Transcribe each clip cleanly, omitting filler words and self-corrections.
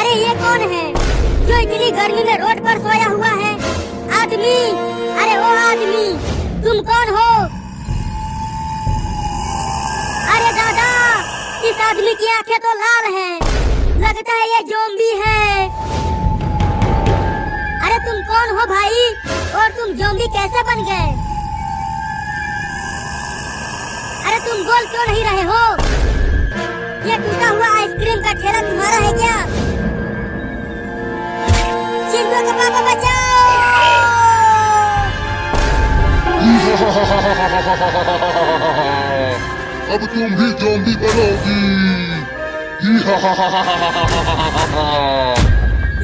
अरे ये कौन है जो इतनी गर्मी में रोड पर सोया हुआ है? आदमी, अरे वो आदमी, तुम कौन हो? अरे दादा, इस आदमी की आंखें तो लाल हैं, लगता है ये ज़ॉम्बी है। अरे तुम कौन हो भाई, और तुम ज़ॉम्बी कैसे बन गए? अरे तुम बोल क्यों नहीं रहे हो? ये टूटा हुआ आइसक्रीम का ठेला तुम्हारा है क्या? चिंटू का पापा बचाओ! अब तुम भी ज़ॉम्बी बनोगी।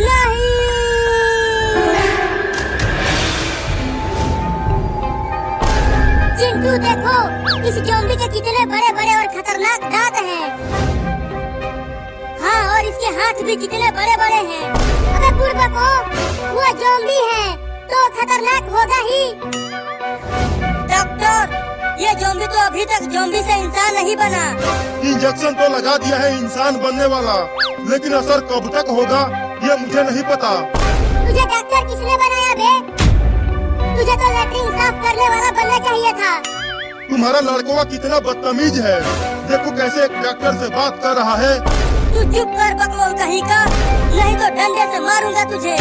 नहीं! चिंटू देखो, इस ज़ॉम्बी के कितने बड़े बड़े और खतरनाक दांत हैं। हाँ, और इसके हाथ भी कितने बड़े बड़े हैं। अबे बुड़बको, वो ज़ॉम्बी है तो खतरनाक होगा ही। डॉक्टर, ये ज़ॉम्बी तो अभी तक ज़ॉम्बी से इंसान नहीं बना। इंजेक्शन तो लगा दिया है इंसान बनने वाला, लेकिन असर कब तक होगा ये मुझे नहीं पता। तुझे डॉक्टर किसने बनाया बे? तुझे तो लैट्रिन साफ करने वाला बनना चाहिए था। तुम्हारा लड़का कितना बदतमीज है, देखो कैसे एक डॉक्टर से बात कर रहा है। तू चुप कर बकलोल कहीं का, नहीं तो डंडे से मारूंगा तुझे।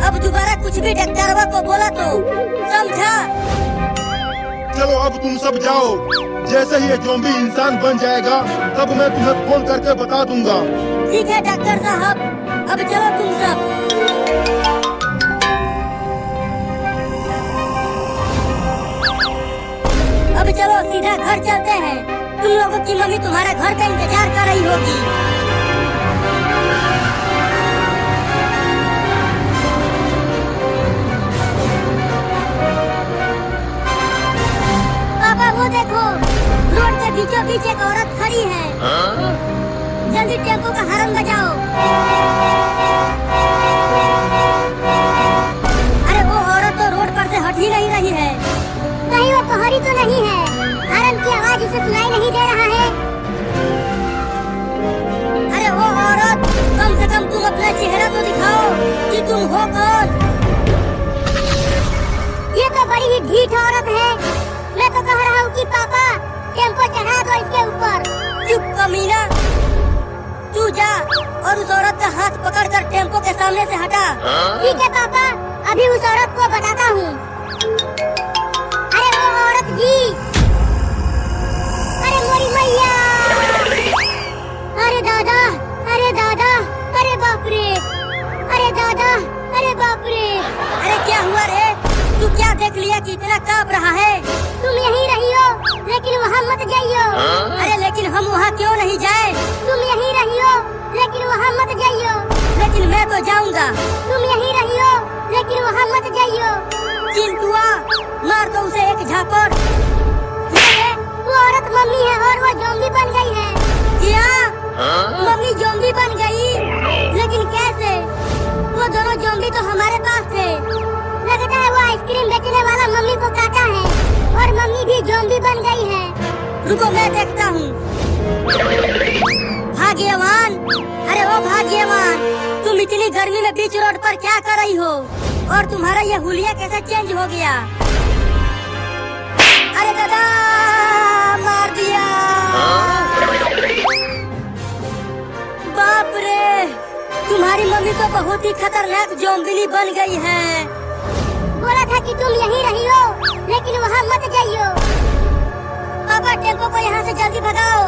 अब दोबारा कुछ भी डॉक्टरवा को बोला तो समझा? चलो अब तुम सब जाओ, जैसे ही ये ज़ॉम्बी इंसान बन जाएगा तब मैं तुम्हें फोन करके बता दूंगा। ठीक है डॉक्टर साहब, अब चलो तुम सब। अब चलो सीधा घर चलते हैं, तुम लोगों की मम्मी तुम्हारा घर का इंतजार कर रही होगी। पापा वो देखो, रोड के बीचों बीच एक औरत खड़ी है। जल्दी टेम्पो का हॉर्न बजाओ। अरे वो औरत तो रोड पर से हट ही नहीं रही है। कहीं वो पहाड़ी तो नहीं है? हॉर्न की आवाज उसे सुनाई नहीं दे रहा है। अरे वो औरत, कम से कम तुम अपना चेहरा तो दिखाओ कि तुम हो कौन। ये तो बड़ी ही ढीठ औरत है। मैं तो कह रहा हूँ कि पापा टेम्पो चढ़ा दो इसके ऊपर। चुप कमीना, तू जा और उस औरत का हाथ पकड़कर टेम्पो के सामने से हटा। ठीक है पापा, अभी उस औरत को बताता हूँ। अरे वो औरत जी, अरे मोरी मैया, अरे दादा, अरे दादा, अरे बाप रे, अरे दादा, अरे बाप रे। अरे क्या हुआ रे? तू क्या देख लिया कि इतना कांप रहा है? तुम यहीं रहियो, लेकिन वहाँ मत जाइयो। अरे लेकिन हम वहाँ क्यों नहीं जाए? तुम यहीं रहियो, लेकिन वहाँ मत जाइयो। लेकिन मैं तो जाऊँगा। तुम यहीं रहियो, लेकिन वहाँ मत जाइयो। चिंटुआ, मार दो उसे एक झापड़। वो औरत मम्मी है और वो ज़ॉम्बी बन गई है। क्या? मम्मी ज़ॉम्बी बन गई? लेकिन कैसे? वो दोनों ज़ॉम्बी तो हमारे पास थे। लगता है वो आइसक्रीम बेचने वाला मम्मी को काटा है और मम्मी भी ज़ॉम्बी बन गई है। रुको मैं देखता हूँ। भाग्यवान, अरे वो भाग्यवान, तुम इतनी गर्मी में बीच रोड पर क्या कर रही हो? और तुम्हारा ये हुलिया कैसे चेंज हो गया? अरे दादा, मार दिया। बाप रे, तुम्हारी मम्मी तो बहुत ही खतरनाक ज़ॉम्बी बन गई है। बोला था कि तुम यहीं रहियो, लेकिन वहाँ मत जाइयो। पापा टेम्पो को यहाँ से जल्दी भगाओ,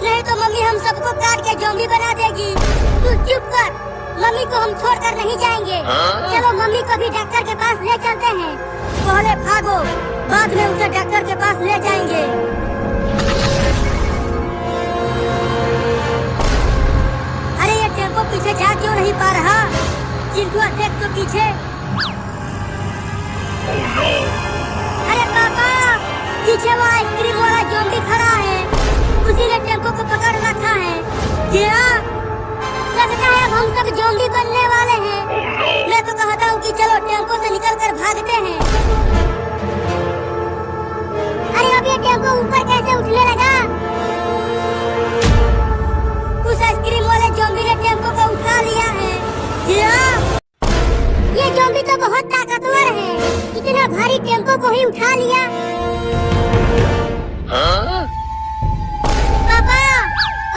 नहीं तो मम्मी हम सबको काट के ज़ॉम्बी बना देगी। तू चुप कर, मम्मी को हम छोड़कर नहीं जाएंगे। चलो मम्मी को भी डॉक्टर के पास ले चलते हैं। पहले भागो, बाद में उसे डॉक्टर के पास ले जाएंगे। अरे ये टेम्पो पीछे जा क्यों नहीं पा रहा? चिंटुआ देख तो पीछे। अरे पापा, पीछे वो आइसक्रीम वाला ज़ॉम्बी खड़ा है, उसी ने टेम्पो को पकड़ रखा है। क्या? लगता है अब हम सब ज़ॉम्बी बनने वाले हैं। मैं तो कहता हूँ कि चलो टेम्पो से निकलकर भागते हैं। अरे अब ये टेम्पो ऊपर कैसे उठने लगा? उस आइसक्रीम वाले ज़ॉम्बी ने टेम्पो को उठा लिया है। इतना भारी टेम्पो को ही उठा लिया। पापा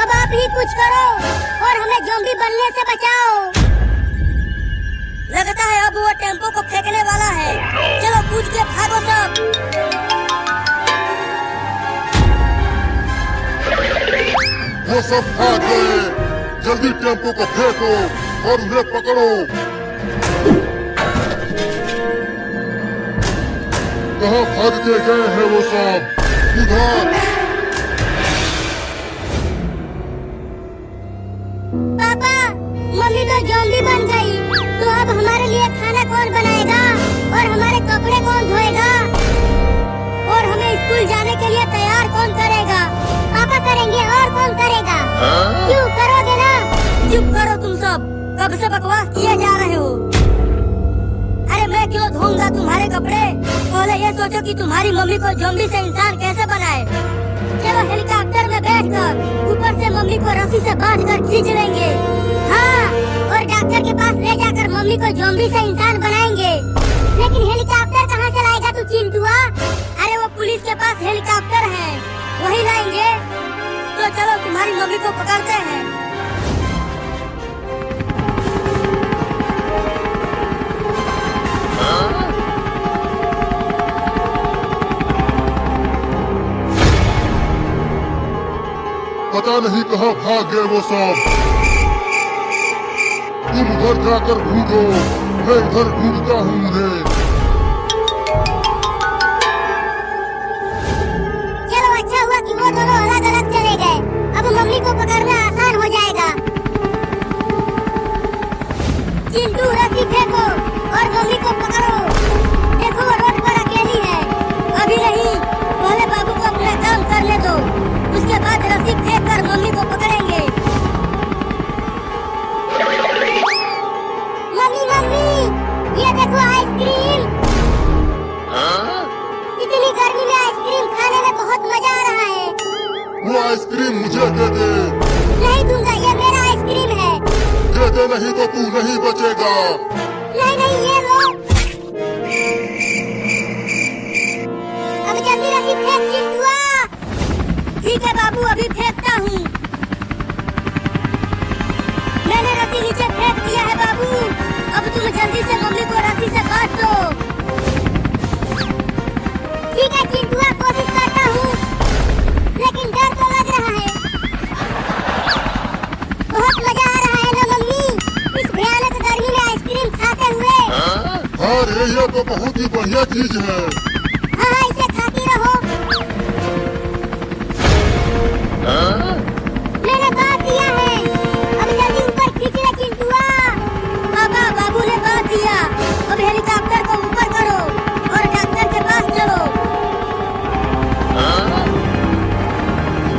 अब आप ही कुछ करो और हमें ज़ॉम्बी बनने से बचाओ। लगता है अब वो टेम्पो को फेंकने वाला है। चलो कूद के भागो सब। वो सब भाग गए। जल्दी टेम्पो को फेंको और उन्हें पकड़ो। कहाँ भाग के गए हैं वो सब? उधर। पापा मम्मी तो ज़ॉम्बी बन गई, तो अब हमारे लिए खाना कौन बनाएगा और हमारे कपड़े कौन धोएगा और हमें स्कूल जाने के लिए तैयार कौन करेगा? पापा करेंगे और कौन करेगा? क्यों करोगे ना? चुप करो तुम सब, कब से बकवास किए जा रहे हो। अरे मैं क्यों धोऊंगा तुम्हारे कपड़े? पहले ये सोचो कि तुम्हारी मम्मी को ज़ॉम्बी से इंसान कैसे बनाए। चलो हेलीकॉप्टर में बैठकर ऊपर से मम्मी को रस्सी से बांधकर खींच लेंगे। हाँ, और डॉक्टर के पास ले जाकर मम्मी को ज़ॉम्बी से इंसान बनाएंगे। लेकिन हेलीकॉप्टर कहाँ से लाएगा तू चिंटुआ? अरे वो पुलिस के पास हेलीकॉप्टर है, वही लाएंगे। तो चलो तुम्हारी मम्मी को पकड़ते हैं। पता नहीं कहाँ भाग गए वो सब। तुम उधर जाकर ढूंढो, मैं इधर ढूंढता हूँ उन्हें। चलो अच्छा हुआ कि वो दोनों अलग अलग चले गए। अब मम्मी को पकड़ना आसान हो जाएगा। चिंटू रस्सी फेंको और मम्मी को पकड़ो। देखो वो रोड पर अकेली है। अभी नहीं, पहले बाबू को अपना काम करने दो, उसके बाद रस्सी फेंक कर मम्मी को पकड़ेंगे। मम्मी मम्मी ये देखो आइसक्रीम। इतनी गर्मी में आइसक्रीम खाने में बहुत मजा आ रहा है। वो आइसक्रीम मुझे दे दे। नहीं दूंगा, ये मेरा आइसक्रीम है। दे दे, नहीं तो तू नहीं बचेगा। नहीं नहीं ये लो। अब जल्दी रस्सी फेंक चिंटुआ। ठीक है बाबू, अभी फेंकता हूँ। मैंने रस्सी नीचे फेंक दिया है बाबू। अब तुम जल्दी से मम्मी को रस्सी से काट दो। ठीक है चिंटुआ, कोशिश करता हूँ, लेकिन डर तो लग रहा है। बहुत मजा आ रहा है ना मम्मी, इस भयानक गर्मी में आइसक्रीम खाते हुए। हाँ रे, ये तो बहुत ही बढ़िया चीज है। हाँ इसे खाती रहो। मैंने बांध दिया है, अब जल्दी ऊपर खींच ले चिंटुआ। पापा बाबू ने बांध दिया। अब हेलीकॉप्टर को ऊपर करो और डॉक्टर के पास चलो।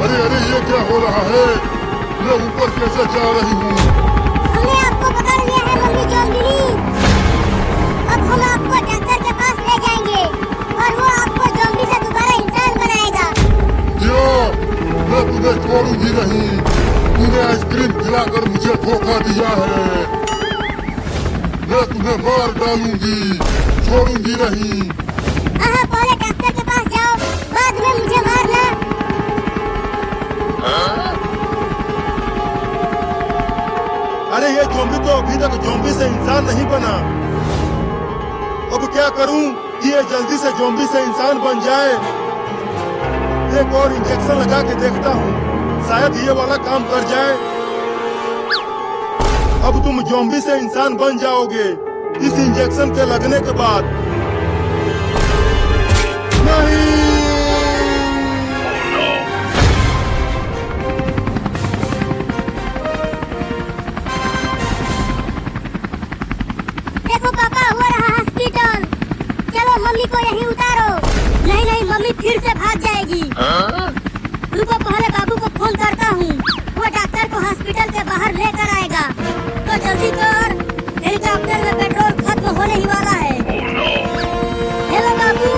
अरे अरे, ये क्या हो रहा है? मैं ऊपर कैसे जा रही हूँ? हमने आपको पकड़ लिया है मम्मी ज़ॉम्बी। अब हम आपको डॉक्टर के पास ले जाएंगे और वो आपको ज़ॉम्बी से दोबारा इंसान बनाएगा। क्या? मैं तुम्हें छोड़ूंगी नहीं। तूने आइसक्रीम खिलाकर मुझे धोखा दिया है। मैं तुम्हें मार डालूंगी, छोड़ूंगी नहीं। पहले डॉक्टर के पास जाओ, बाद में मुझे मारना। अरे ये ज़ॉम्बी तो अभी तक ज़ॉम्बी से इंसान नहीं बना। अब क्या करूं कि ये जल्दी से ज़ॉम्बी से इंसान बन जाए। एक और इंजेक्शन लगा के देखता हूँ, शायद ये वाला काम कर जाए। अब तुम ज़ॉम्बी से इंसान बन जाओगे इस इंजेक्शन के लगने के बाद। नहीं, देखो पापा, हो रहा हॉस्पिटल। चलो मम्मी को यहीं उतारो। नहीं नहीं, मम्मी फिर से भाग जाएगी। रुको, पहले बाबू को फोन करता हूँ, वो डॉक्टर को हॉस्पिटल के बाहर लेकर आएगा। तो जल्दी कर, हेलीकॉप्टर में पेट्रोल खत्म होने ही वाला है। हेलो बाबू,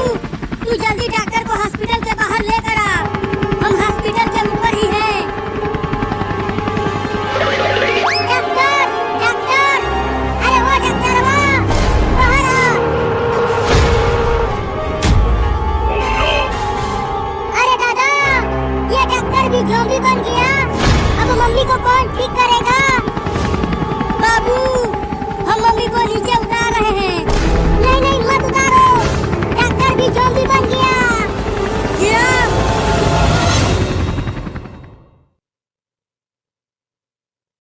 तू जल्दी डॉक्टर को हॉस्पिटल के बाहर लेकर आ। हम हॉस्पिटल के ऊपर ही हैं। डॉक्टर डॉक्टर, अरे वो डॉक्टर बाहर आ। ज़ॉम्बी बन गया। अब मम्मी को कौन ठीक करेगा?